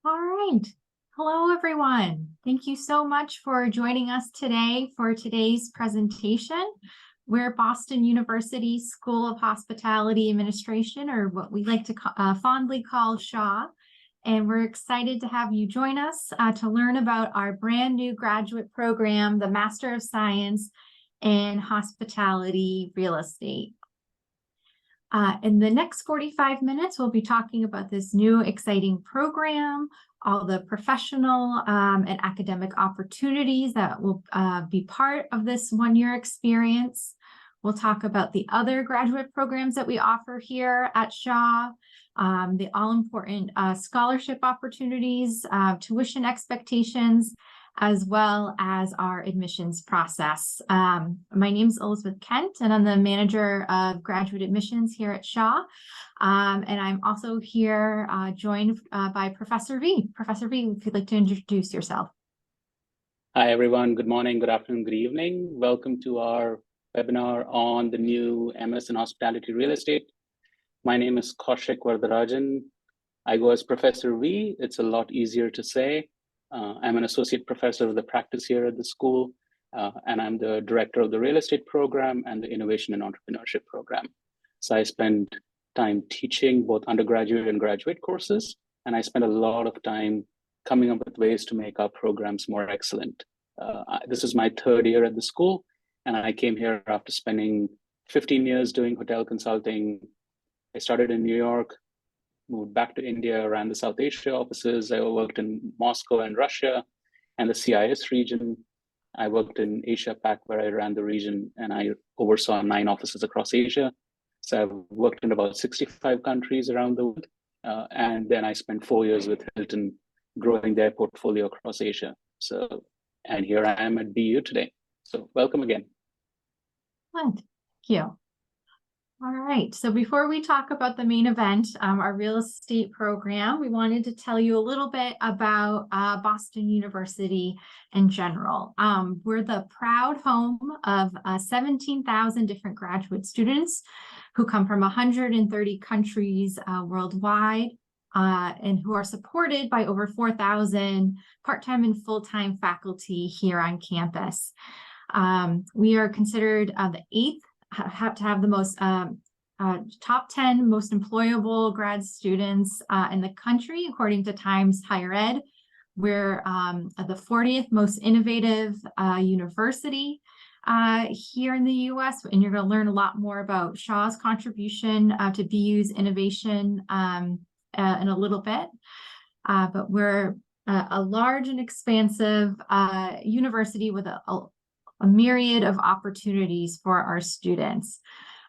All right. Hello, everyone. Thank you so much for joining us today for today's presentation. We're Boston University School of Hospitality Administration, or what we like to fondly call Shaw. And we're excited to have you join us to learn about our brand new graduate program, the Master of Science in Hospitality Real Estate. In the next 45 minutes, we'll be talking about this new exciting program, all the professional and academic opportunities that will be part of this one-year experience. We'll talk about the other graduate programs that we offer here at Shaw, the all-important scholarship opportunities, tuition expectations, as well as our admissions process. My name is Elizabeth Kent, and I'm the manager of graduate admissions here at Shaw. And I'm also here joined by Professor V. Professor V, if you'd like to introduce yourself. Hi, everyone. Good morning, good afternoon, good evening. Welcome to our webinar on the new MS in Hospitality Real Estate. My name is Kaushik Vardarajan. I go as Professor V. It's a lot easier to say. I'm an associate professor of the practice here at the school, and I'm the director of the real estate program and the innovation and entrepreneurship program. So I spend time teaching both undergraduate and graduate courses, and I spend a lot of time coming up with ways to make our programs more excellent. This is my third year at the school, and I came here after spending 15 years doing hotel consulting. I started in New York, moved back to India, ran the South Asia offices. I worked in Moscow and Russia and the CIS region. I worked in Asia Pac, where I ran the region, and I oversaw 9 offices across Asia. So I've worked in about 65 countries around the world. And then I spent 4 years with Hilton growing their portfolio across Asia. So, and here I am at BU today. So welcome again. Thank you. All right, so before we talk about the main event, our real estate program, we wanted to tell you a little bit about Boston University in general. We're the proud home of 17,000 different graduate students who come from 130 countries worldwide and who are supported by over 4,000 part-time and full-time faculty here on campus. We are considered the 8th have to have the most top 10 most employable grad students in the country, according to Times Higher Ed. We're the 40th most innovative university here in the US, and you're going to learn a lot more about Shaw's contribution to BU's innovation in a little bit. But we're a large and expansive university with a myriad of opportunities for our students.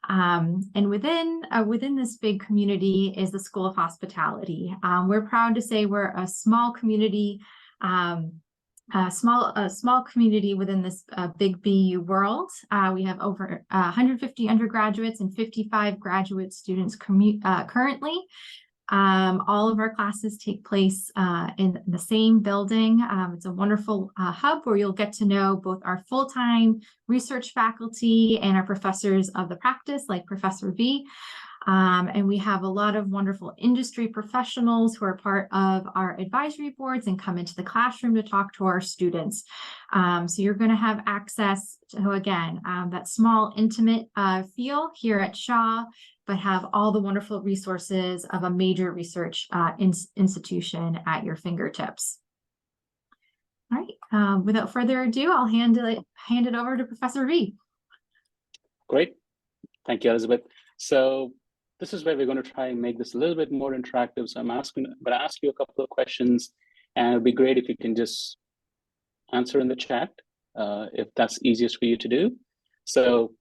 And within this big community is the School of Hospitality. We're proud to say we're a small community, a small community within this big BU world. We have over 150 undergraduates and 55 graduate students currently. All of our classes take place in the same building. It's a wonderful hub where you'll get to know both our full-time research faculty and our professors of the practice, like Professor V. And we have a lot of wonderful industry professionals who are part of our advisory boards and come into the classroom to talk to our students. So you're going to have access to, again, that small, intimate feel here at Shaw, but have all the wonderful resources of a major research institution at your fingertips. All right, without further ado, I'll hand it over to Professor V. Great. Thank you, Elizabeth. So this is where we're going to try and make this a little bit more interactive. So I'm going to ask you a couple of questions, and it'd be great if you can just answer in the chat, if that's easiest for you to do. So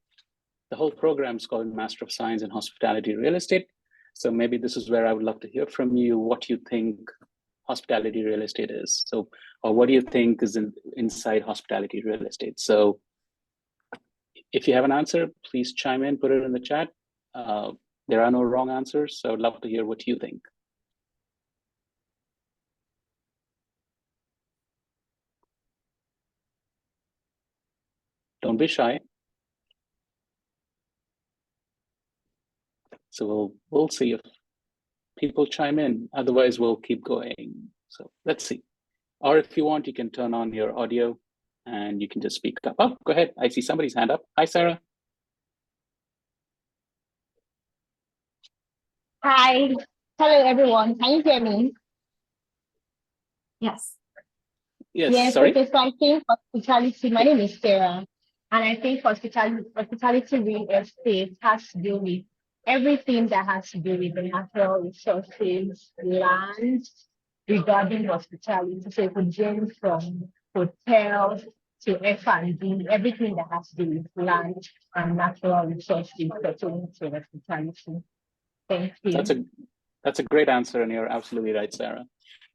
the whole program is called Master of Science in Hospitality Real Estate. So maybe this is where I would love to hear from you what you think hospitality real estate is. So, or what do you think is inside hospitality real estate? So if you have an answer, please chime in, put it in the chat. There are no wrong answers, so I would love to hear what you think. Don't be shy. So we'll see if people chime in. Otherwise, we'll keep going. So let's see. Or if you want, you can turn on your audio and you can just speak up. Oh, go ahead. I see somebody's hand up. Hi, Sarah. Hi. Hello, everyone. Can you hear me? Yes. Yes, So sorry. I think hospitality, my name is Sarah, and I think hospitality real estate has to do with everything that has to do with the natural resources, land, regarding hospitality. So it could range from hotels to F&B, everything that has to do with land and natural resources pertaining to hospitality. Thank you. That's a great answer, and you're absolutely right, Sarah.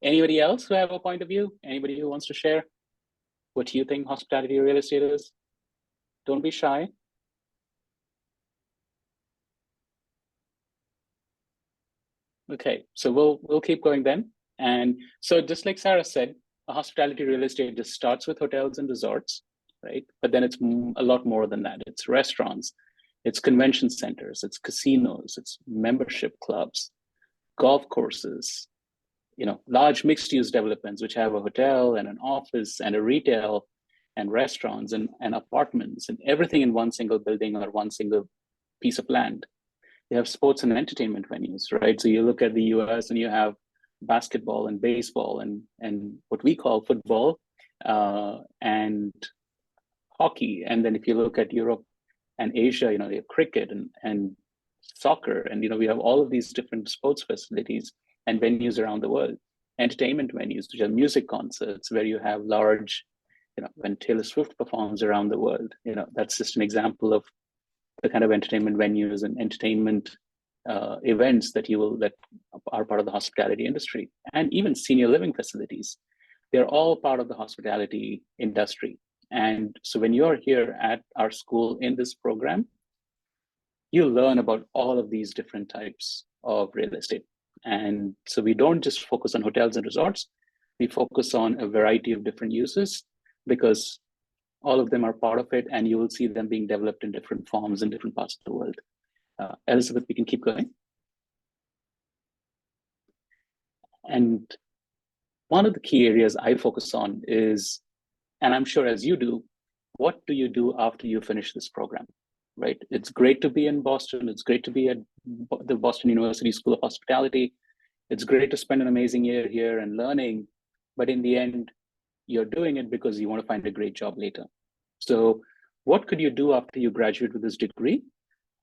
Anybody else who have a point of view? Anybody who wants to share what you think hospitality real estate is? Don't be shy. Okay, so we'll keep going then. And so just like Sarah said, a hospitality real estate just starts with hotels and resorts, right? But then it's a lot more than that. It's restaurants, it's convention centers, it's casinos, it's membership clubs, golf courses, large mixed use developments, which have a hotel and an office and a retail and restaurants and apartments and everything in one single building or one single piece of land. You have sports and entertainment venues, right? So you look at the US and you have basketball and baseball and what we call football and hockey. And then if you look at Europe and Asia, they have cricket and soccer. And, we have all of these different sports facilities and venues around the world. Entertainment venues, which are music concerts, where you have large, when Taylor Swift performs around the world, that's just an example of the kind of entertainment venues and entertainment events that are part of the hospitality industry. And even senior living facilities, they're all part of the hospitality industry. And so when you're here at our school in this program, you learn about all of these different types of real estate. And so we don't just focus on hotels and resorts, we focus on a variety of different uses because all of them are part of it, and you will see them being developed in different forms in different parts of the world. Elizabeth, we can keep going. And one of the key areas I focus on is, and I'm sure as you do, what do you do after you finish this program, right? It's great to be in Boston. It's great to be at the Boston University School of Hospitality. It's great to spend an amazing year here and learning, but in the end, you're doing it because you want to find a great job later. So what could you do after you graduate with this degree?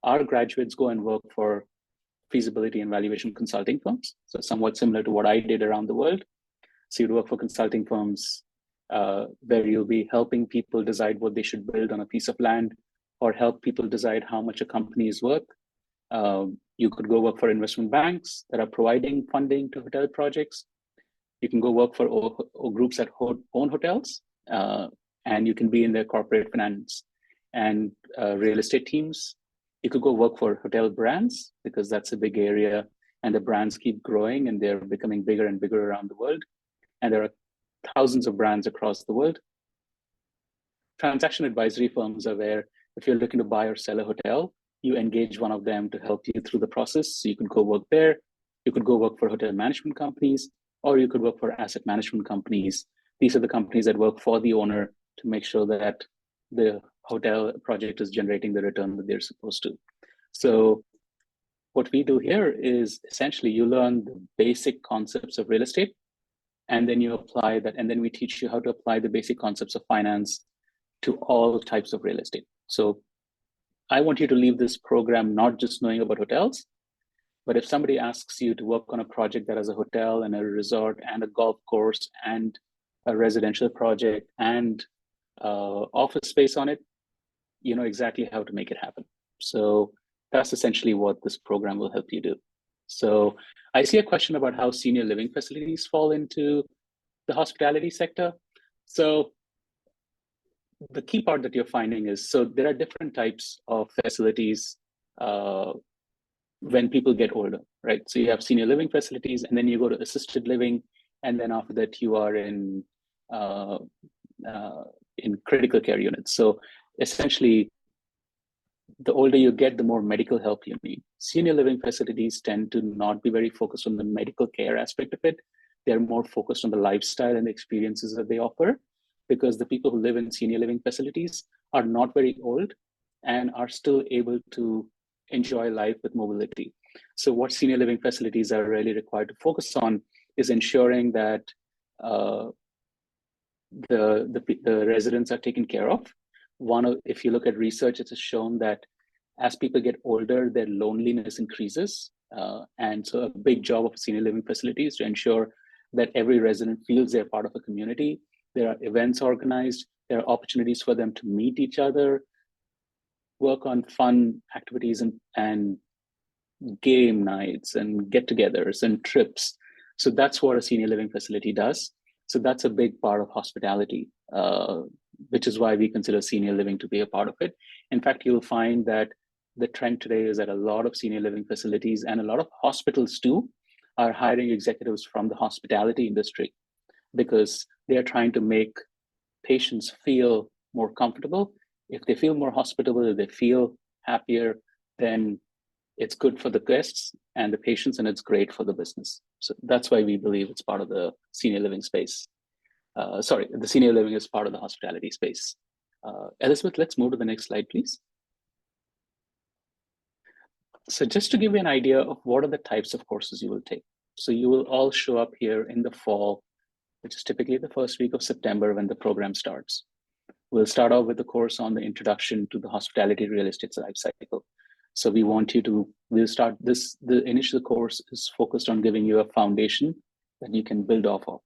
Our graduates go and work for feasibility and valuation consulting firms. So somewhat similar to what I did around the world. So you'd work for consulting firms where you'll be helping people decide what they should build on a piece of land or help people decide how much a company is worth. You could go work for investment banks that are providing funding to hotel projects. You can go work for groups that own hotels, and you can be in their corporate finance and real estate teams. You could go work for hotel brands because that's a big area, and the brands keep growing and they're becoming bigger and bigger around the world. And there are thousands of brands across the world. Transaction advisory firms are where if you're looking to buy or sell a hotel, you engage one of them to help you through the process. So you can go work there. You could go work for hotel management companies, or you could work for asset management companies. These are the companies that work for the owner to make sure that the hotel project is generating the return that they're supposed to. So what we do here is essentially you learn the basic concepts of real estate, and then you apply that, and then we teach you how to apply the basic concepts of finance to all types of real estate. So I want you to leave this program not just knowing about hotels, but if somebody asks you to work on a project that has a hotel and a resort and a golf course and a residential project and office space on it, you know exactly how to make it happen. So that's essentially what this program will help you do. So I see a question about how senior living facilities fall into the hospitality sector. So the key part that you're finding is, so there are different types of facilities when people get older, right? So you have senior living facilities, and then you go to assisted living, and then after that you are in critical care units. So essentially, the older you get, the more medical help you need. Senior living facilities tend to not be very focused on the medical care aspect of it, they're more focused on the lifestyle and the experiences that they offer, because the people who live in senior living facilities are not very old and are still able to enjoy life with mobility. So what senior living facilities are really required to focus on is ensuring that the residents are taken care of. If you look at research, it has shown that as people get older, their loneliness increases. And so a big job of senior living facilities to ensure that every resident feels they're part of a community. There are events organized. There are opportunities for them to meet each other, work on fun activities and game nights and get-togethers and trips. So that's what a senior living facility does. So that's a big part of hospitality, which is why we consider senior living to be a part of it. In fact, you'll find that the trend today is that a lot of senior living facilities and a lot of hospitals too are hiring executives from the hospitality industry, because they are trying to make patients feel more comfortable. If they feel more hospitable, if they feel happier, then it's good for the guests and the patients, and it's great for the business. So that's why we believe it's part of the senior living space. The senior living is part of the hospitality space. Elizabeth, let's move to the next slide, please. So just to give you an idea of what are the types of courses you will take. So you will all show up here in the fall, which is typically the first week of September when the program starts. We'll start off with a course on the introduction to the hospitality real estate life cycle. So the initial course is focused on giving you a foundation that you can build off of.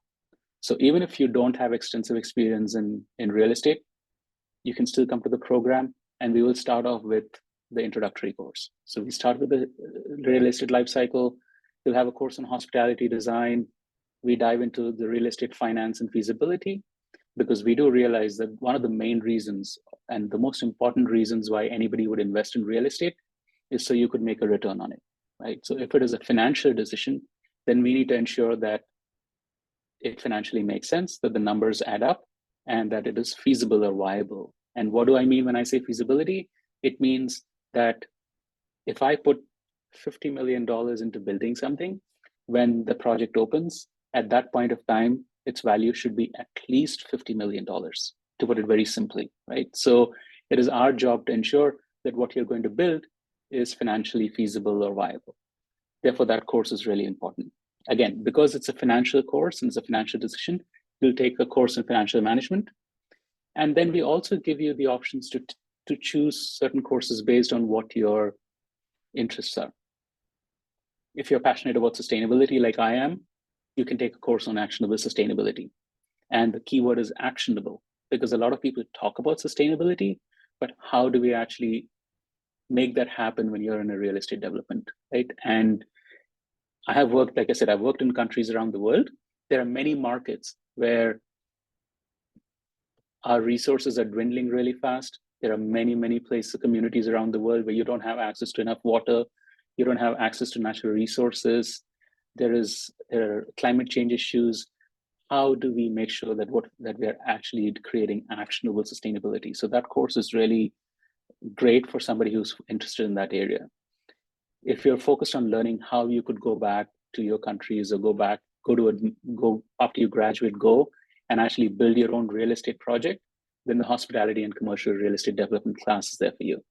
So even if you don't have extensive experience in real estate, you can still come to the program, and we will start off with the introductory course. So we start with the real estate life cycle. You'll have a course on hospitality design. We dive into the real estate finance and feasibility, because we do realize that one of the main reasons and the most important reasons why anybody would invest in real estate is so you could make a return on it, right? So if it is a financial decision, then we need to ensure that it financially makes sense, that the numbers add up, and that it is feasible or viable. And what do I mean when I say feasibility? It means that if I put $50 million into building something, when the project opens, at that point of time, its value should be at least $50 million, to put it very simply, right? So it is our job to ensure that what you're going to build is financially feasible or viable. Therefore, that course is really important. Again, because it's a financial course and it's a financial decision, you'll take a course in financial management. And then we also give you the options to choose certain courses based on what your interests are. If you're passionate about sustainability, like I am, you can take a course on actionable sustainability. And the keyword is actionable, because a lot of people talk about sustainability, but how do we actually make that happen when you're in a real estate development, right? And I have worked, like I said, I've worked in countries around the world. There are many markets where our resources are dwindling really fast. There are many, many places, communities around the world where you don't have access to enough water. You don't have access to natural resources. There are climate change issues. How do we make sure that we are actually creating actionable sustainability? So that course is really great for somebody who's interested in that area. If you're focused on learning how you could go back to your countries or go after you graduate, and actually build your own real estate project, then the hospitality and commercial real estate development class is there for you.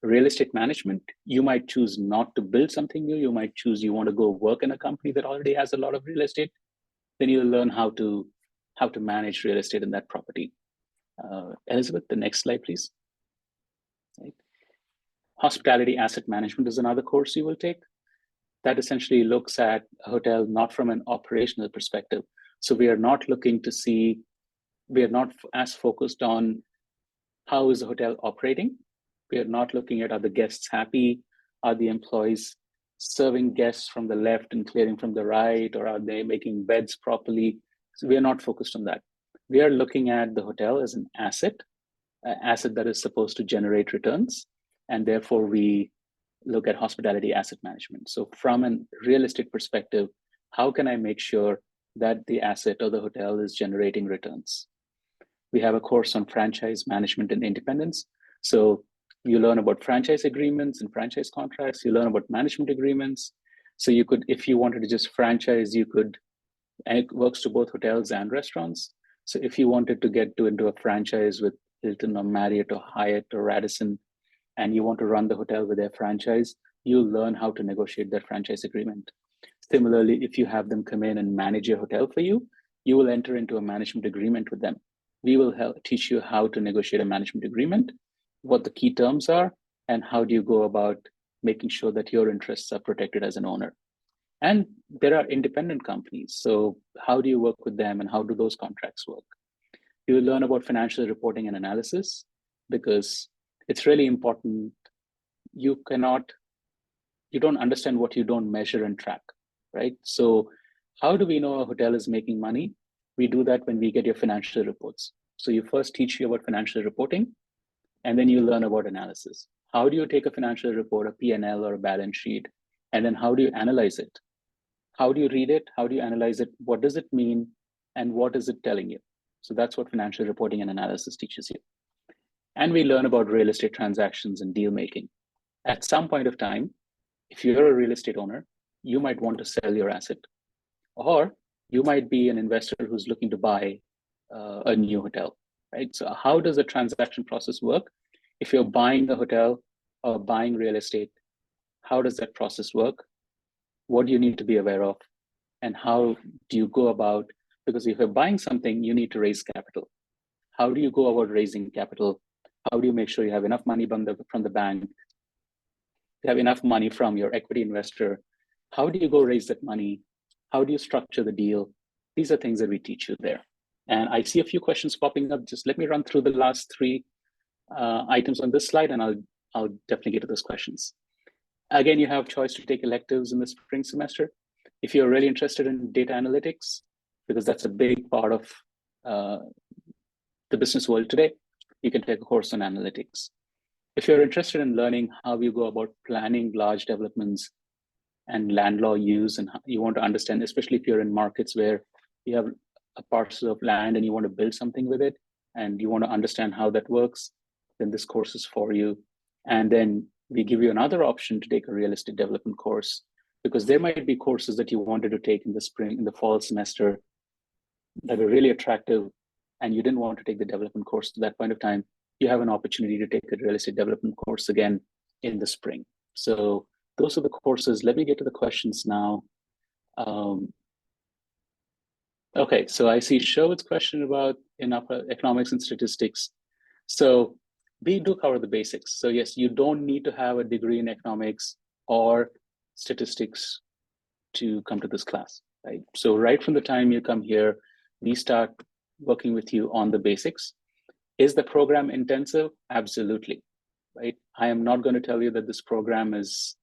Real estate management, you might choose not to build something new. You might choose you want to go work in a company that already has a lot of real estate. Then you'll learn how to manage real estate in that property. Elizabeth, the next slide, please. Right. Hospitality asset management is another course you will take that essentially looks at a hotel not from an operational perspective. So we are not as focused on how is the hotel operating. We are not looking at, are the guests happy? Are the employees serving guests from the left and clearing from the right? Or are they making beds properly? So we are not focused on that. We are looking at the hotel as an asset that is supposed to generate returns. And therefore we look at hospitality asset management. So from a real estate perspective, how can I make sure that the asset or the hotel is generating returns? We have a course on franchise management and independence. So you learn about franchise agreements and franchise contracts. You learn about management agreements. So you could, if you wanted to just franchise, you could and it works to both hotels and restaurants. So if you wanted to get into a franchise with Hilton or Marriott or Hyatt or Radisson, and you want to run the hotel with their franchise, you'll learn how to negotiate that franchise agreement. Similarly, if you have them come in and manage your hotel for you, you will enter into a management agreement with them. We will teach you how to negotiate a management agreement, what the key terms are, and how do you go about making sure that your interests are protected as an owner. And there are independent companies. So how do you work with them and how do those contracts work? You will learn about financial reporting and analysis, because it's really important. You don't understand what you don't measure and track, right? So how do we know a hotel is making money? We do that when we get your financial reports. So you first teach you about financial reporting, and then you learn about analysis. How do you take a financial report, a P&L or a balance sheet, and then how do you analyze it? How do you read it? How do you analyze it? What does it mean? And what is it telling you? So that's what financial reporting and analysis teaches you. And we learn about real estate transactions and deal making. At some point of time, if you're a real estate owner, you might want to sell your asset, or you might be an investor who's looking to buy a new hotel, right? So how does the transaction process work? If you're buying a hotel or buying real estate, how does that process work? What do you need to be aware of? And how do you go about, because if you're buying something, you need to raise capital. How do you go about raising capital? How do you make sure you have enough money from the bank? You have enough money from your equity investor. How do you go raise that money? How do you structure the deal? These are things that we teach you there. And I see a few questions popping up. Just let me run through the last three items on this slide, and I'll definitely get to those questions. Again, you have choice to take electives in the spring semester. If you're really interested in data analytics, because that's a big part of the business world today, you can take a course on analytics. If you're interested in learning how you go about planning large developments and land law use, and you want to understand, especially if you're in markets where you have a parcel of land and you want to build something with it, and you want to understand how that works, then this course is for you. And then we give you another option to take a real estate development course, because there might be courses that you wanted to take in the spring, in the fall semester, that are really attractive, and you didn't want to take the development course at that point of time. You have an opportunity to take a real estate development course again in the spring. So those are the courses. Let me get to the questions now. Okay, so I see Sherwood's question about economics and statistics. So we do cover the basics. So yes, you don't need to have a degree in economics or statistics to come to this class, right? So right from the time you come here, we start working with you on the basics. Is the program intensive? Absolutely, right? I am not going to tell you that this program is,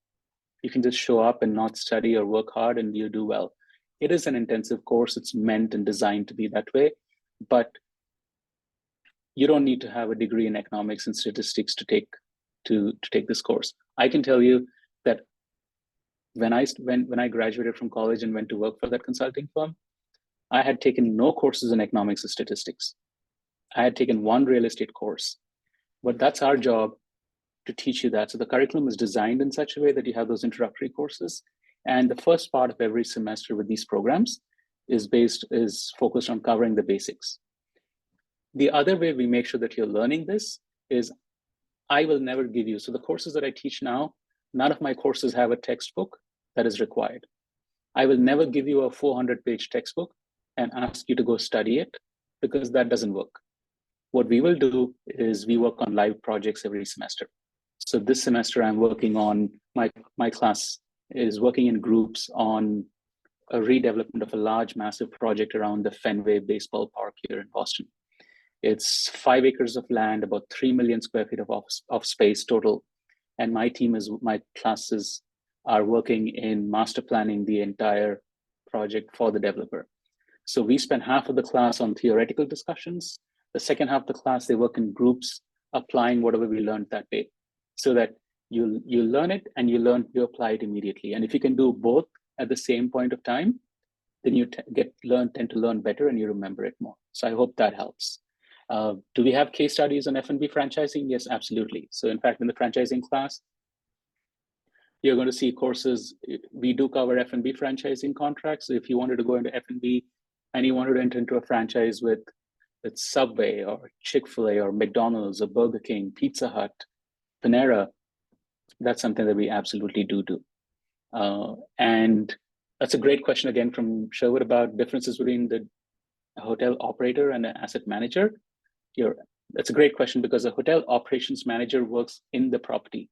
you can just show up and not study or work hard and you do well. It is an intensive course. It's meant and designed to be that way, but you don't need to have a degree in economics and statistics to take this course. I can tell you that when I graduated from college and went to work for that consulting firm, I had taken no courses in economics or statistics. I had taken one real estate course, but that's our job to teach you that. So the curriculum is designed in such a way that you have those introductory courses. And the first part of every semester with these programs is focused on covering the basics. The other way we make sure that you're learning this is I will never give you, so the courses that I teach now, none of my courses have a textbook that is required. I will never give you a 400-page textbook and ask you to go study it, because that doesn't work. What we will do is we work on live projects every semester. So this semester I'm working on, my class is working in groups on a redevelopment of a large, massive project around the Fenway Baseball Park here in Boston. It's 5 acres of land, about 3 million square feet of space total. And my classes are working in master planning the entire project for the developer. So we spend half of the class on theoretical discussions. The second half of the class, they work in groups, applying whatever we learned that day, so that you learn it and you apply it immediately. And if you can do both at the same point of time, then you tend to learn better and you remember it more. So I hope that helps. Do we have case studies on F&B franchising? Yes, absolutely. So in fact, in the franchising class, You're going to see courses. We do cover F&B franchising contracts. So if you wanted to go into F&B and you wanted to enter into a franchise with Subway or Chick-fil-A or McDonald's or Burger King, Pizza Hut, Panera, that's something that we absolutely do. And that's a great question again from Sherwood about differences between the hotel operator and the asset manager. That's a great question because a hotel operations manager works in the property,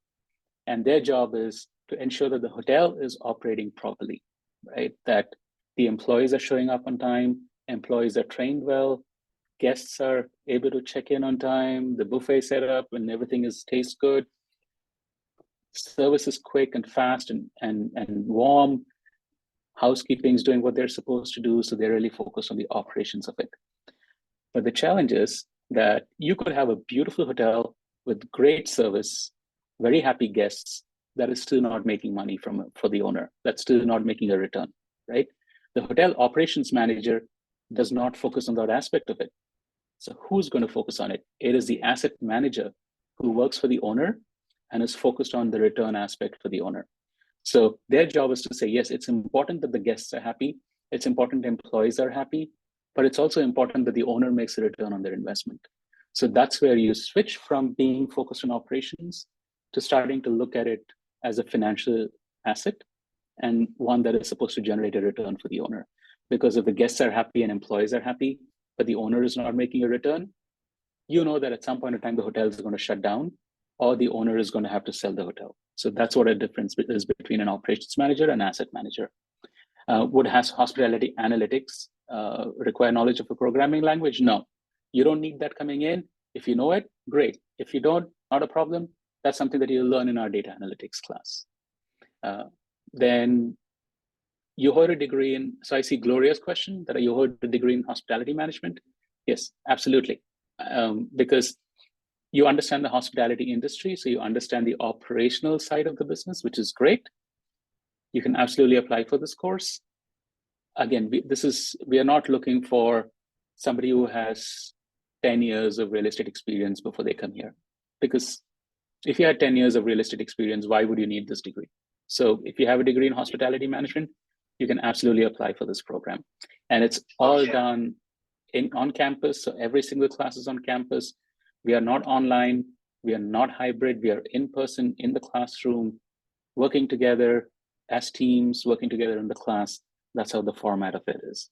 and their job is to ensure that the hotel is operating properly, right? That the employees are showing up on time, employees are trained well, guests are able to check in on time, the buffet set up and everything tastes good, service is quick and fast and warm, housekeeping is doing what they're supposed to do, so they're really focused on the operations of it. But the challenge is that you could have a beautiful hotel with great service, very happy guests, that is still not making money for the owner, that's still not making a return, right? The hotel operations manager does not focus on that aspect of it. So who's going to focus on it? It is the asset manager who works for the owner and is focused on the return aspect for the owner. So their job is to say, yes, it's important that the guests are happy, it's important employees are happy, but it's also important that the owner makes a return on their investment. So that's where you switch from being focused on operations to starting to look at it as a financial asset and one that is supposed to generate a return for the owner. Because if the guests are happy and employees are happy, but the owner is not making a return, you know that at some point in time, the hotel is going to shut down or the owner is going to have to sell the hotel. So that's what a difference is between an operations manager and asset manager. Would hospitality analytics require knowledge of a programming language? No, you don't need that coming in. If you know it, great. If you don't, not a problem. That's something that you'll learn in our data analytics class. Then you hold a degree in, so I see Gloria's question, that you hold a degree in hospitality management. Yes, absolutely. Because you understand the hospitality industry, so you understand the operational side of the business, which is great. You can absolutely apply for this course. Again, we are not looking for somebody who has 10 years of real estate experience before they come here. Because if you had 10 years of real estate experience, why would you need this degree? So if you have a degree in hospitality management, you can absolutely apply for this program. And it's all done on campus. So every single class is on campus. We are not online. We are not hybrid. We are in person in the classroom, working together as teams, working together in the class. That's how the format of it is.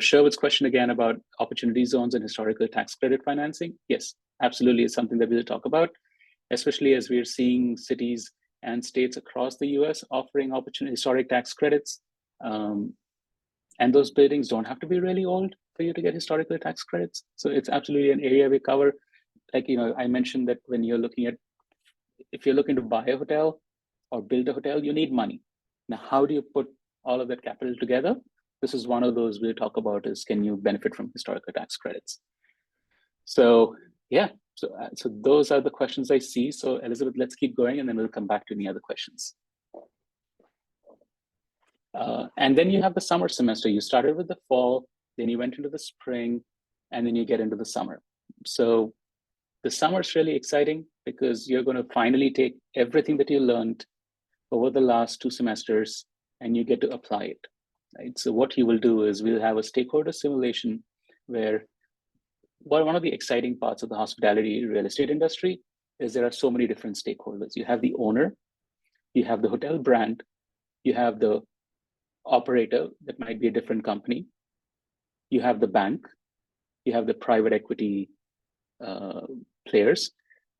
Sherwood's question again about opportunity zones and historical tax credit financing. Yes, absolutely. It's something that we'll talk about, especially as we're seeing cities and states across the US offering historic tax credits. And those buildings don't have to be really old for you to get historical tax credits. So it's absolutely an area we cover. Like, I mentioned that when you're looking at, if you're looking to buy a hotel or build a hotel, you need money. Now, how do you put all of that capital together? This is one of those we'll talk about is, can you benefit from historical tax credits? So yeah, so those are the questions I see. So Elizabeth, let's keep going and then we'll come back to any other questions. And then you have the summer semester. You started with the fall, then you went into the spring, and then you get into the summer. So the summer is really exciting because you're going to finally take everything that you learned over the last 2 semesters and you get to apply it, right? So what you will do is we'll have a stakeholder simulation where one of the exciting parts of the hospitality real estate industry is there are so many different stakeholders. You have the owner, you have the hotel brand, you have the operator that might be a different company, you have the bank, you have the private equity players,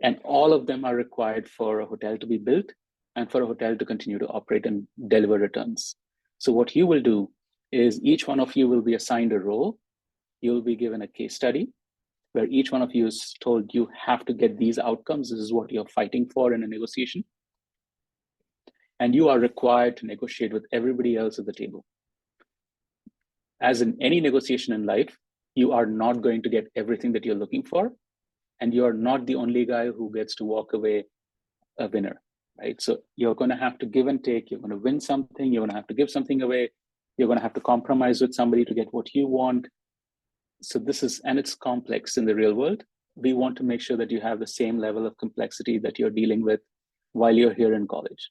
and all of them are required for a hotel to be built and for a hotel to continue to operate and deliver returns. So what you will do is each one of you will be assigned a role. You'll be given a case study where each one of you is told you have to get these outcomes. This is what you're fighting for in a negotiation. And you are required to negotiate with everybody else at the table. As in any negotiation in life, you are not going to get everything that you're looking for. And you're not the only guy who gets to walk away a winner, right? So you're going to have to give and take. You're going to win something. You're going to have to give something away. You're going to have to compromise with somebody to get what you want. So this is, and it's complex in the real world. We want to make sure that you have the same level of complexity that you're dealing with while you're here in college.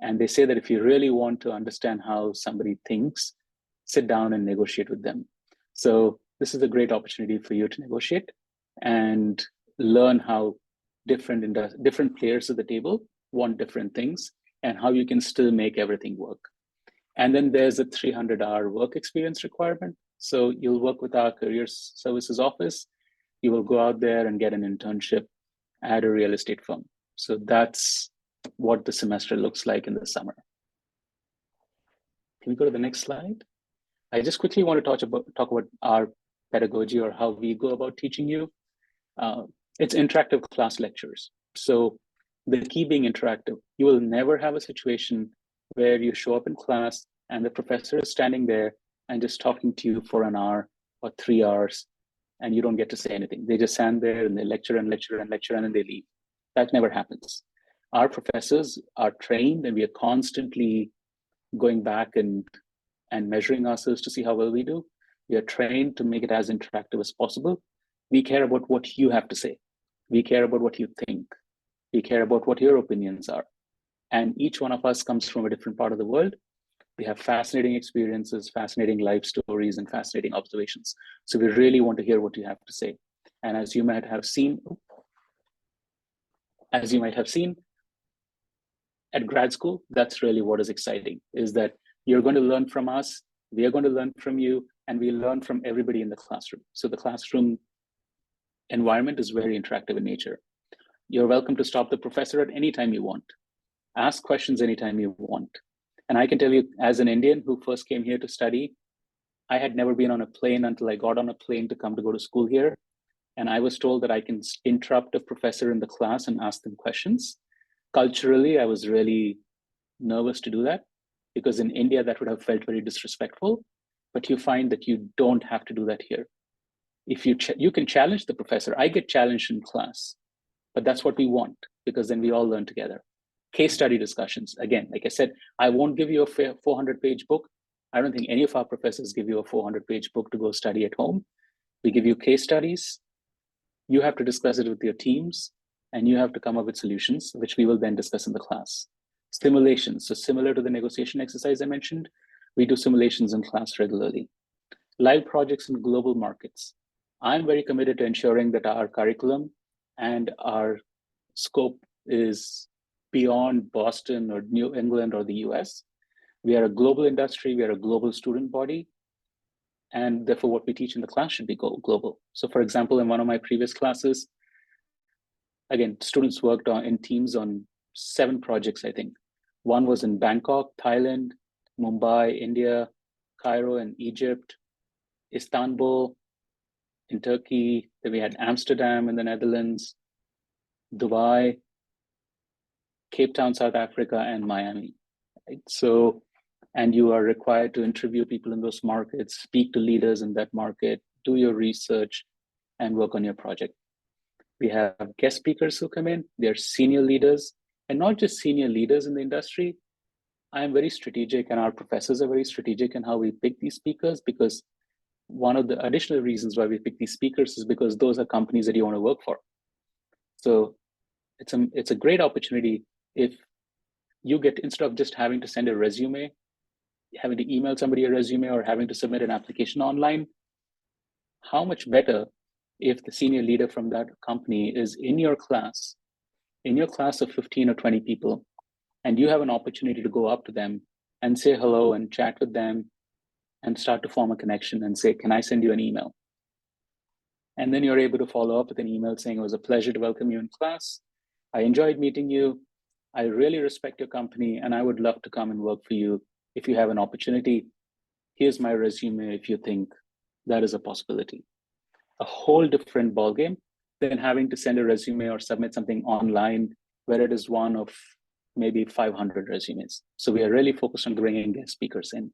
And they say that if you really want to understand how somebody thinks, sit down and negotiate with them. So this is a great opportunity for you to negotiate and learn how different players at the table want different things and how you can still make everything work. And then there's a 300-hour work experience requirement. So you'll work with our career services office. You will go out there and get an internship at a real estate firm. So that's what the semester looks like in the summer. Can we go to the next slide? I just quickly want to talk about our pedagogy, or how we go about teaching you. It's interactive class lectures. So the key being interactive. You will never have a situation where you show up in class and the professor is standing there and just talking to you for an hour or 3 hours, and you don't get to say anything. They just stand there and they lecture and lecture and lecture, and then they leave. That never happens. Our professors are trained, and we are constantly going back and measuring ourselves to see how well we do. We are trained to make it as interactive as possible. We care about what you have to say. We care about what you think. We care about what your opinions are. And each one of us comes from a different part of the world. We have fascinating experiences, fascinating life stories, and fascinating observations. So we really want to hear what you have to say. And as you might have seen, at grad school, that's really what is exciting, is that you're going to learn from us, we are going to learn from you, and we learn from everybody in the classroom. So the classroom environment is very interactive in nature. You're welcome to stop the professor at any time you want. Ask questions anytime you want. And I can tell you, as an Indian who first came here to study, I had never been on a plane until I got on a plane to go to school here. And I was told that I can interrupt a professor in the class and ask them questions. Culturally, I was really nervous to do that, because in India, that would have felt very disrespectful. But you find that you don't have to do that here. If you can challenge the professor. I get challenged in class, but that's what we want, because then we all learn together. Case study discussions. Again, like I said, I won't give you a 400-page book. I don't think any of our professors give you a 400-page book to go study at home. We give you case studies. You have to discuss it with your teams, and you have to come up with solutions, which we will then discuss in the class. Simulations. So similar to the negotiation exercise I mentioned, we do simulations in class regularly. Live projects in global markets. I'm very committed to ensuring that our curriculum and our scope is beyond Boston or New England or the US. We are a global industry, we are a global student body, and therefore what we teach in the class should be global. So for example, in one of my previous classes, again, students worked in teams on 7 projects, I think. One was in Bangkok, Thailand, Mumbai, India, Cairo in Egypt, Istanbul in Turkey. Then we had Amsterdam in the Netherlands, Dubai, Cape Town, South Africa, and Miami. Right? So, and you are required to interview people in those markets, speak to leaders in that market, do your research, and work on your project. We have guest speakers who come in. They're senior leaders, and not just senior leaders in the industry. I am very strategic, and our professors are very strategic in how we pick these speakers, because one of the additional reasons why we pick these speakers is because those are companies that you want to work for. So it's a great opportunity if you get, instead of just having to send a resume, having to email somebody a resume, or having to submit an application online, how much better if the senior leader from that company is in your class of 15 or 20 people, and you have an opportunity to go up to them and say hello and chat with them and start to form a connection and say, can I send you an email? And then you're able to follow up with an email saying, it was a pleasure to welcome you in class. I enjoyed meeting you. I really respect your company, and I would love to come and work for you if you have an opportunity. Here's my resume if you think that is a possibility. A whole different ballgame than having to send a resume or submit something online where it is one of maybe 500 resumes. So we are really focused on bringing guest speakers in.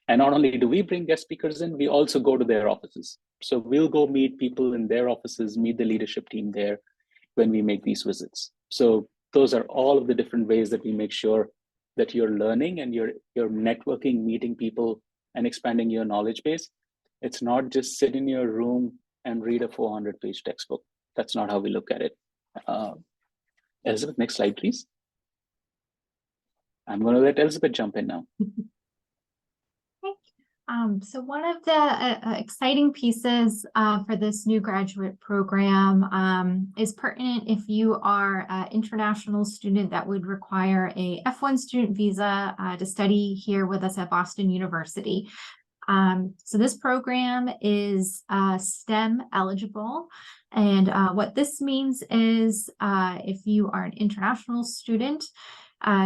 And not only do we bring guest speakers in, we also go to their offices. So we'll go meet people in their offices, meet the leadership team there when we make these visits. So those are all of the different ways that we make sure that you're learning and you're networking, meeting people, and expanding your knowledge base. It's not just sit in your room and read a 400-page textbook. That's not how we look at it. Elizabeth, next slide, please. I'm going to let Elizabeth jump in now. So one of the exciting pieces for this new graduate program is pertinent if you are an international student that would require a F1 student visa to study here with us at Boston University. So this program is STEM eligible. And what this means is if you are an international student,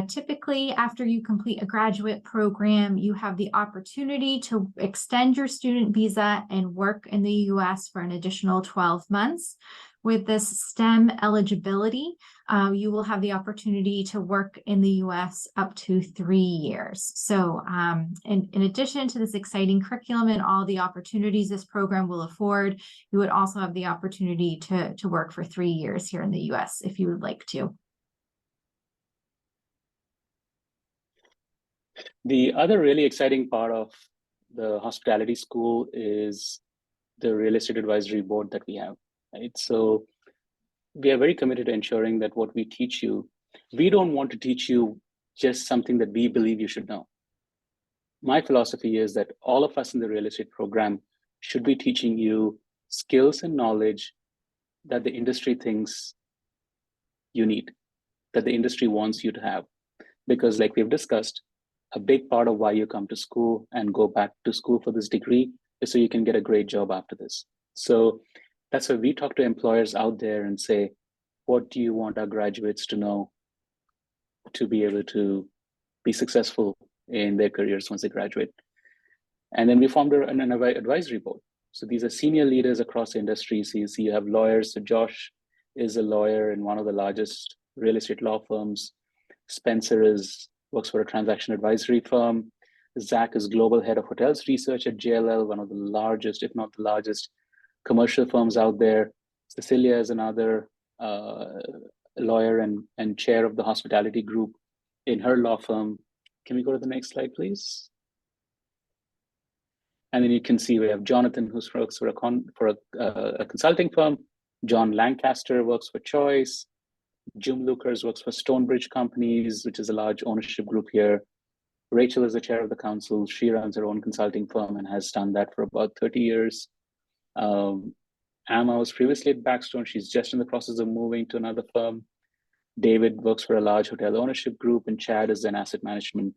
typically after you complete a graduate program, you have the opportunity to extend your student visa and work in the US for an additional 12 months. With this STEM eligibility, you will have the opportunity to work in the US up to 3 years. So in addition to this exciting curriculum and all the opportunities this program will afford, you would also have the opportunity to work for 3 years here in the US if you would like to. The other really exciting part of the hospitality school is the real estate advisory board that we have, right? So we are very committed to ensuring that what we teach you, we don't want to teach you just something that we believe you should know. My philosophy is that all of us in the real estate program should be teaching you skills and knowledge that the industry thinks you need, that the industry wants you to have. Because like we've discussed, a big part of why you come to school and go back to school for this degree is so you can get a great job after this. So that's why we talk to employers out there and say, what do you want our graduates to know to be able to be successful in their careers once they graduate? And then we formed an advisory board. So these are senior leaders across the industry. So you see you have lawyers. So Josh is a lawyer in one of the largest real estate law firms. Spencer works for a transaction advisory firm. Zach is global head of hotels research at JLL, one of the largest, if not the largest, commercial firms out there. Cecilia is another lawyer and chair of the hospitality group in her law firm. Can we go to the next slide, please? And then you can see we have Jonathan, who works for a consulting firm. John Lancaster works for Choice. Jim Lucas works for Stonebridge Companies, which is a large ownership group here. Rachel is the chair of the council. She runs her own consulting firm and has done that for about 30 years. Amma was previously at Blackstone. She's just in the process of moving to another firm. David works for a large hotel ownership group, and Chad is a managing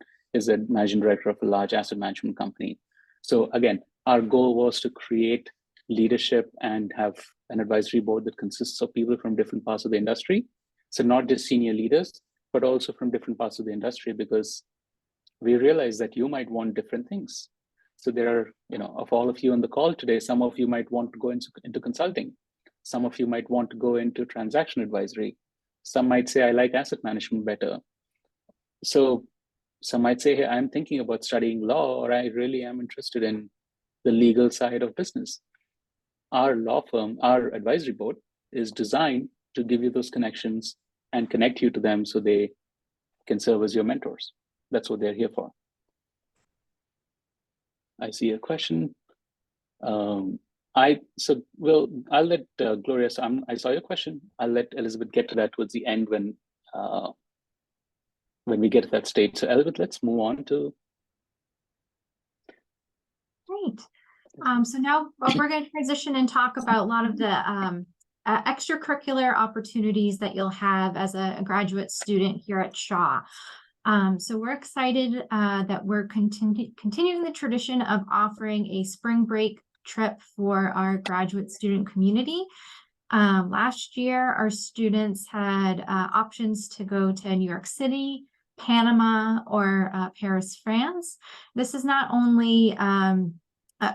director of a large asset management company. So again, our goal was to create leadership and have an advisory board that consists of people from different parts of the industry. So not just senior leaders, but also from different parts of the industry, because we realize that you might want different things. So there are, of all of you on the call today, some of you might want to go into consulting. Some of you might want to go into transaction advisory. Some might say, I like asset management better. So some might say, hey, I'm thinking about studying law, or I really am interested in the legal side of business. Our law firm, our advisory board is designed to give you those connections and connect you to them so they can serve as your mentors. That's what they're here for. I see a question. I'll let Gloria, I saw your question. I'll let Elizabeth get to that towards the end when we get to that stage. So Elizabeth, let's move on to. Great. So now we're going to transition and talk about a lot of the extracurricular opportunities that you'll have as a graduate student here at Shaw. So we're excited that we're continuing the tradition of offering a spring break trip for our graduate student community. Last year, our students had options to go to New York City, Panama, or Paris, France. This is not only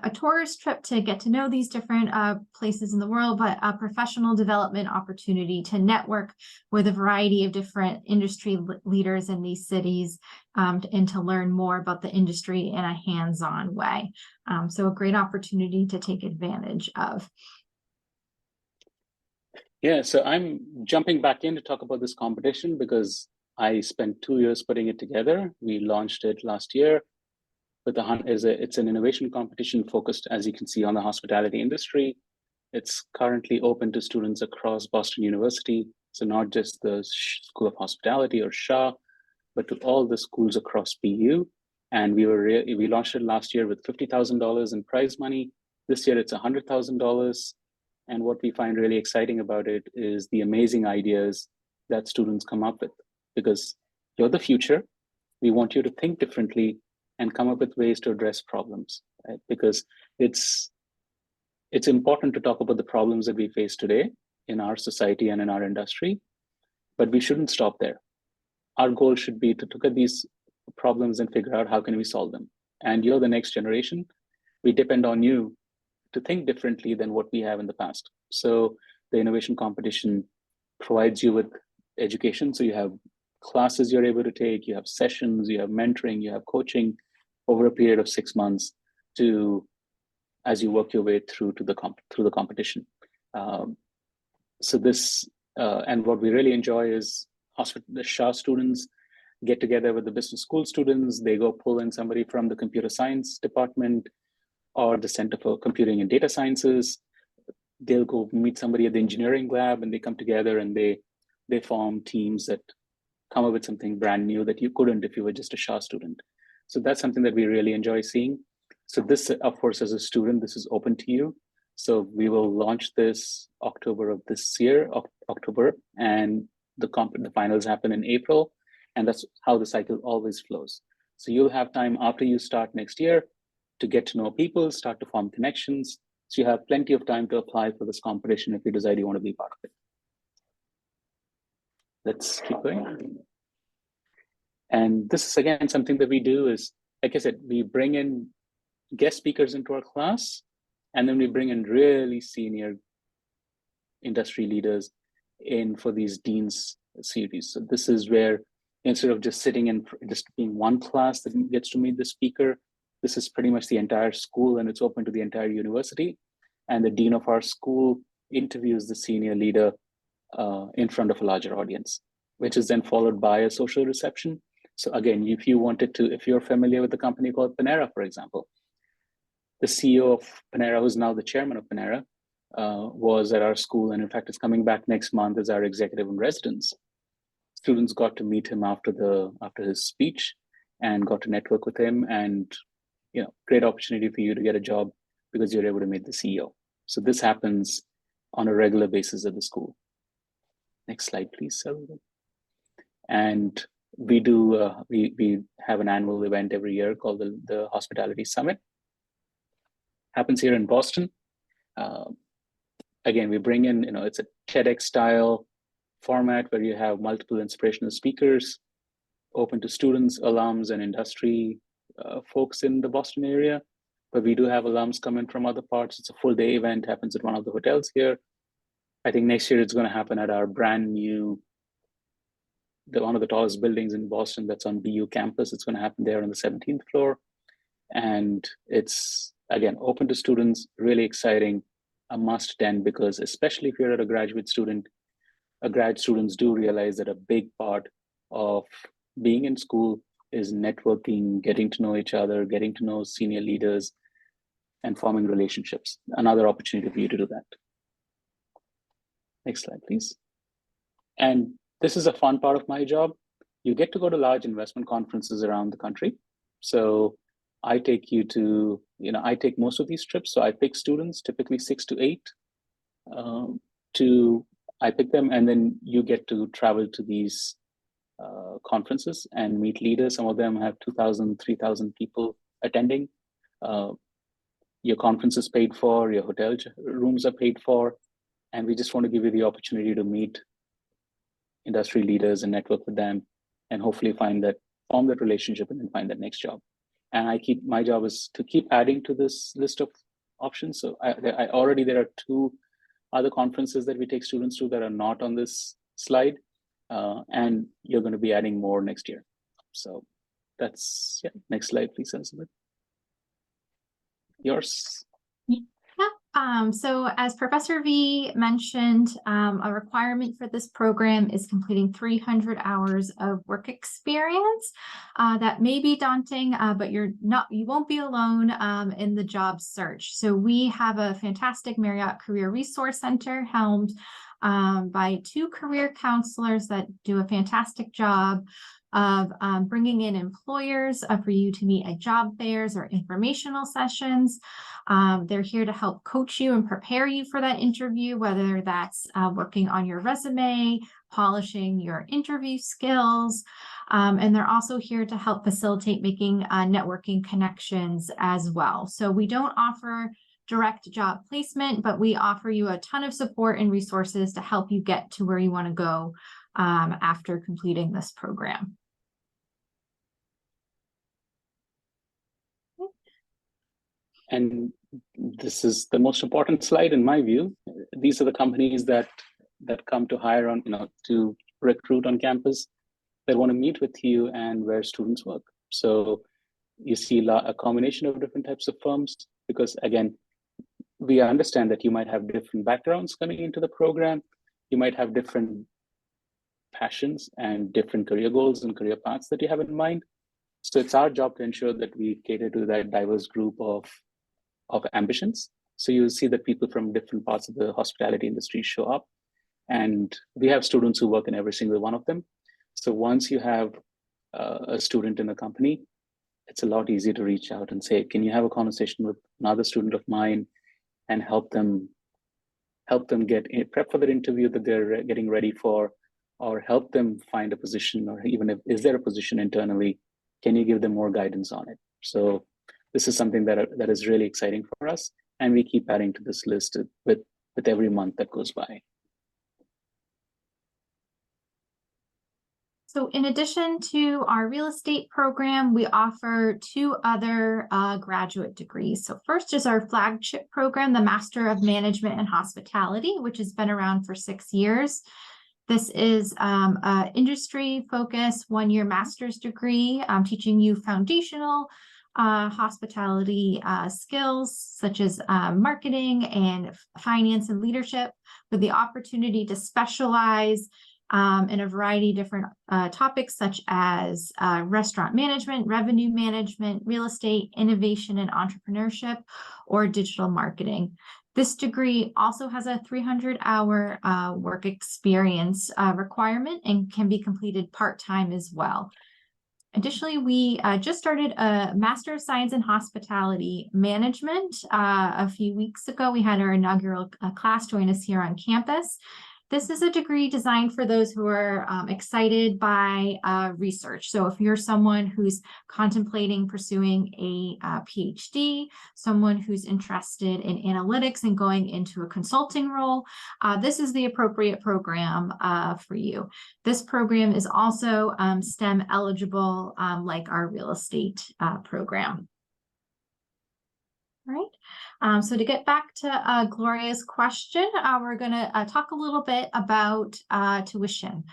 a tourist trip to get to know these different places in the world, but a professional development opportunity to network with a variety of different industry leaders in these cities and to learn more about the industry in a hands-on way. So a great opportunity to take advantage of. Yeah, so I'm jumping back in to talk about this competition because I spent 2 years putting it together. We launched it last year. It's an innovation competition focused, as you can see, on the hospitality industry. It's currently open to students across Boston University, so not just the School of Hospitality or Shaw, but to all the schools across PU. And we launched it last year with $50,000 in prize money. This year it's $100,000. And what we find really exciting about it is the amazing ideas that students come up with, because you're the future. We want you to think differently and come up with ways to address problems, right? Because it's important to talk about the problems that we face today in our society and in our industry, but we shouldn't stop there. Our goal should be to look at these problems and figure out how can we solve them. And you're the next generation. We depend on you to think differently than what we have in the past. So the innovation competition provides you with education. So you have classes you're able to take, you have sessions, you have mentoring, you have coaching over a period of 6 months as you work your way through the competition. So this, and what we really enjoy is the SHA students get together with the business school students. They go pull in somebody from the computer science department or the Center for Computing and Data Sciences. They'll go meet somebody at the engineering lab, and they come together and they form teams that come up with something brand new that you couldn't if you were just a SHA student. So that's something that we really enjoy seeing. So this, of course, as a student, this is open to you. So we will launch this October of this year, October, and the finals happen in April. And that's how the cycle always flows. So you'll have time after you start next year to get to know people, start to form connections. So you have plenty of time to apply for this competition if you decide you want to be part of it. Let's keep going. And this is, again, something that we do is, like I said, we bring in guest speakers into our class, and then we bring in really senior industry leaders in for these Dean's series. So this is where, instead of just sitting in, just being one class that gets to meet the speaker, this is pretty much the entire school, and it's open to the entire university. And the dean of our school interviews the senior leader in front of a larger audience, which is then followed by a social reception. So again, if you're familiar with the company called Panera, for example, the CEO of Panera, who's now the chairman of Panera, was at our school, and in fact is coming back next month as our executive in residence. Students got to meet him after his speech and got to network with him, and great opportunity for you to get a job because you're able to meet the CEO. So this happens on a regular basis at the school. Next slide, please. And we do we have an annual event every year called the Hospitality Summit. Happens here in Boston. Again, we bring in, it's a TEDx style format where you have multiple inspirational speakers, open to students, alums, and industry folks in the Boston area. But we do have alums come in from other parts. It's a full day event, happens at one of the hotels here. I think next year it's going to happen at our brand new, one of the tallest buildings in Boston that's on BU campus. It's going to happen there on the 17th floor. And it's, again, open to students, really exciting, a must attend, because especially if you're a grad students do realize that a big part of being in school is networking, getting to know each other, getting to know senior leaders, and forming relationships. Another opportunity for you to do that. Next slide, please. And this is a fun part of my job. You get to go to large investment conferences around the country. So I take you to, I take most of these trips. So I pick students, typically 6 to 8, I pick them, and then you get to travel to these conferences and meet leaders. Some of them have 2,000, 3,000 people attending. Your conference is paid for, your hotel rooms are paid for, and we just want to give you the opportunity to meet industry leaders and network with them, and hopefully form that relationship and then find that next job. And my job is to keep adding to this list of options. So there are 2 other conferences that we take students to that are not on this slide, and you're going to be adding more next year. So that's, next slide, please, Elizabeth. Yours. So as Professor V mentioned, a requirement for this program is completing 300 hours of work experience. That may be daunting, but you won't be alone in the job search. So we have a fantastic Marriott Career Resource Center helmed by 2 career counselors that do a fantastic job of bringing in employers for you to meet at job fairs or informational sessions. They're here to help coach you and prepare you for that interview, whether that's working on your resume, polishing your interview skills. And they're also here to help facilitate making networking connections as well. So we don't offer direct job placement, but we offer you a ton of support and resources to help you get to where you want to go after completing this program. And this is the most important slide in my view. These are the companies that come to hire on, to recruit on campus, that want to meet with you and where students work. So you see a combination of different types of firms, because again, we understand that you might have different backgrounds coming into the program. You might have different passions and different career goals and career paths that you have in mind. So it's our job to ensure that we cater to that diverse group of ambitions. So you'll see that people from different parts of the hospitality industry show up, and we have students who work in every single one of them. So once you have a student in a company, it's a lot easier to reach out and say, can you have a conversation with another student of mine and help them get prep for their interview that they're getting ready for, or help them find a position, or even if is there a position internally, can you give them more guidance on it? So this is something that is really exciting for us, and we keep adding to this list with every month that goes by. So in addition to our real estate program, we offer 2 other graduate degrees. So first is our flagship program, the Master of Management and Hospitality, which has been around for 6 years. This is an industry-focused 1-year master's degree, teaching you foundational hospitality skills such as marketing and finance and leadership, with the opportunity to specialize in a variety of different topics such as restaurant management, revenue management, real estate, innovation and entrepreneurship, or digital marketing. This degree also has a 300-hour work experience requirement and can be completed part-time as well. Additionally, we just started a Master of Science in Hospitality Management a few weeks ago. We had our inaugural class join us here on campus. This is a degree designed for those who are excited by research. So if you're someone who's contemplating pursuing a PhD, someone who's interested in analytics and going into a consulting role, this is the appropriate program for you. This program is also STEM eligible, like our real estate program. Right. So to get back to Gloria's question, we're going to talk a little bit about tuition.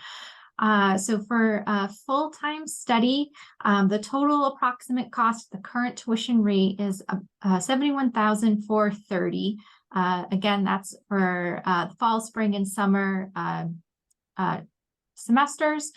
So for a full-time study, the total approximate cost, the current tuition rate is $71,430. Again, that's for fall, spring, and summer semesters.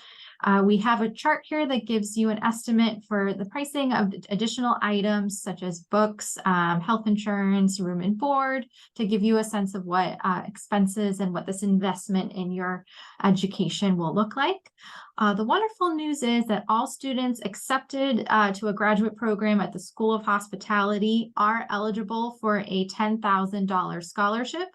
We have a chart here that gives you an estimate for the pricing of additional items such as books, health insurance, room and board, to give you a sense of what expenses and what this investment in your education will look like. The wonderful news is that all students accepted to a graduate program at the School of Hospitality are eligible for a $10,000 scholarship.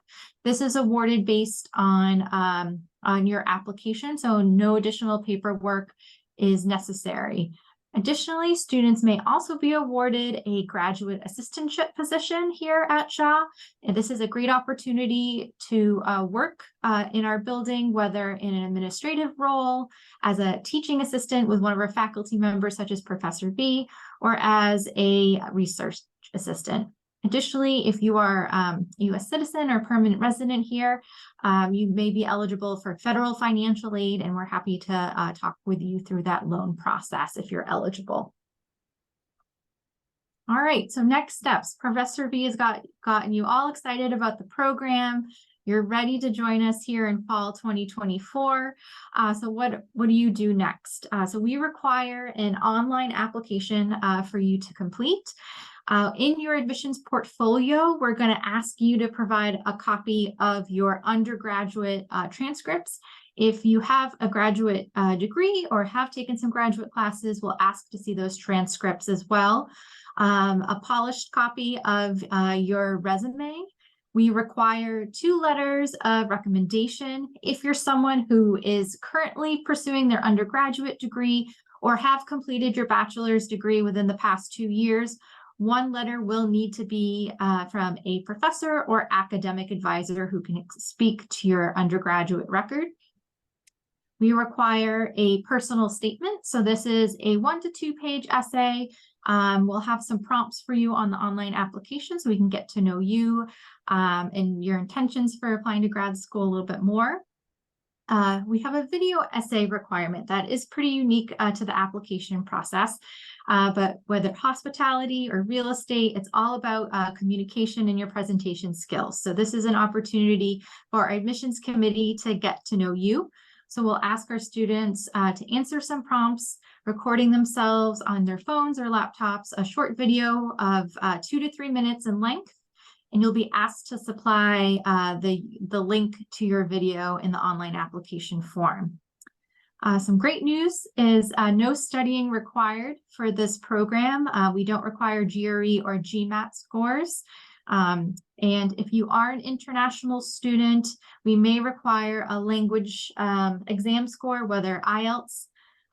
This is awarded based on your application, so no additional paperwork is necessary. Additionally, students may also be awarded a graduate assistantship position here at Shaw. And this is a great opportunity to work in our building, whether in an administrative role, as a teaching assistant with one of our faculty members, such as Professor B, or as a research assistant. Additionally, if you are a U.S. citizen or permanent resident here, you may be eligible for federal financial aid, and we're happy to talk with you through that loan process if you're eligible. All right, so next steps. Professor B has gotten you all excited about the program. You're ready to join us here in fall 2024. So what do you do next? So we require an online application for you to complete. In your admissions portfolio, we're going to ask you to provide a copy of your undergraduate transcripts If you have a graduate degree or have taken some graduate classes, we'll ask to see those transcripts as well. A polished copy of your resume. We require 2 letters of recommendation. If you're someone who is currently pursuing their undergraduate degree or have completed your bachelor's degree within the past 2 years, 1 letter will need to be from a professor or academic advisor who can speak to your undergraduate record. We require a personal statement. So this is a 1 to 2 page essay. We'll have some prompts for you on the online application so we can get to know you and your intentions for applying to grad school a little bit more. We have a video essay requirement that is pretty unique to the application process, but whether hospitality or real estate, it's all about communication and your presentation skills. So this is an opportunity for our admissions committee to get to know you. So we'll ask our students to answer some prompts, recording themselves on their phones or laptops, a short video of 2 to 3 minutes in length. And you'll be asked to supply the link to your video in the online application form. Some great news is no studying required for this program. We don't require GRE or GMAT scores. And if you are an international student, we may require a language exam score, whether IELTS,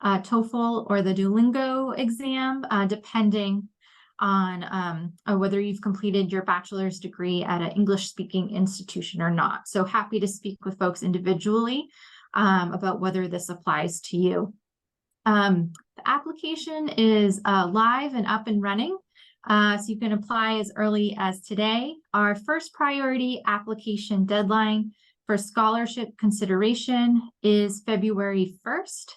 TOEFL, or the Duolingo exam, depending on whether you've completed your bachelor's degree at an English-speaking institution or not. So happy to speak with folks individually about whether this applies to you. The application is live and up and running. So you can apply as early as today. Our first priority application deadline for scholarship consideration is February 1st.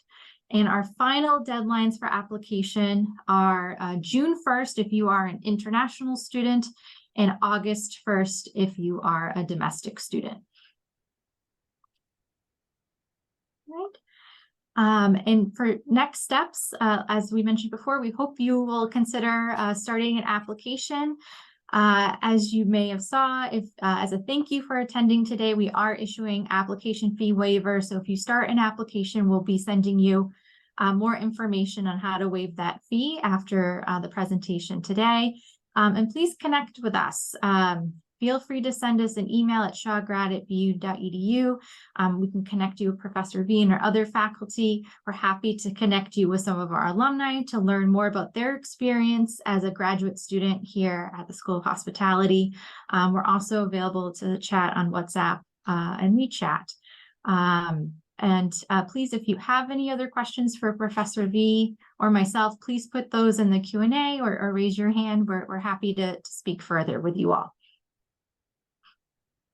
And our final deadlines for application are June 1st if you are an international student and August 1st if you are a domestic student. Right. And for next steps, as we mentioned before, we hope you will consider starting an application. As you may have saw, if as a thank you for attending today, we are issuing application fee waiver. So if you start an application, we'll be sending you more information on how to waive that fee after the presentation today. And please connect with us. Feel free to send us an email at shawgrad@bu.edu. We can connect you with Professor V and our other faculty. We're happy to connect you with some of our alumni to learn more about their experience as a graduate student here at the School of Hospitality. We're also available to chat on WhatsApp and WeChat. Please, if you have any other questions for Professor V or myself, please put those in the Q&A or raise your hand. We're happy to speak further with you all.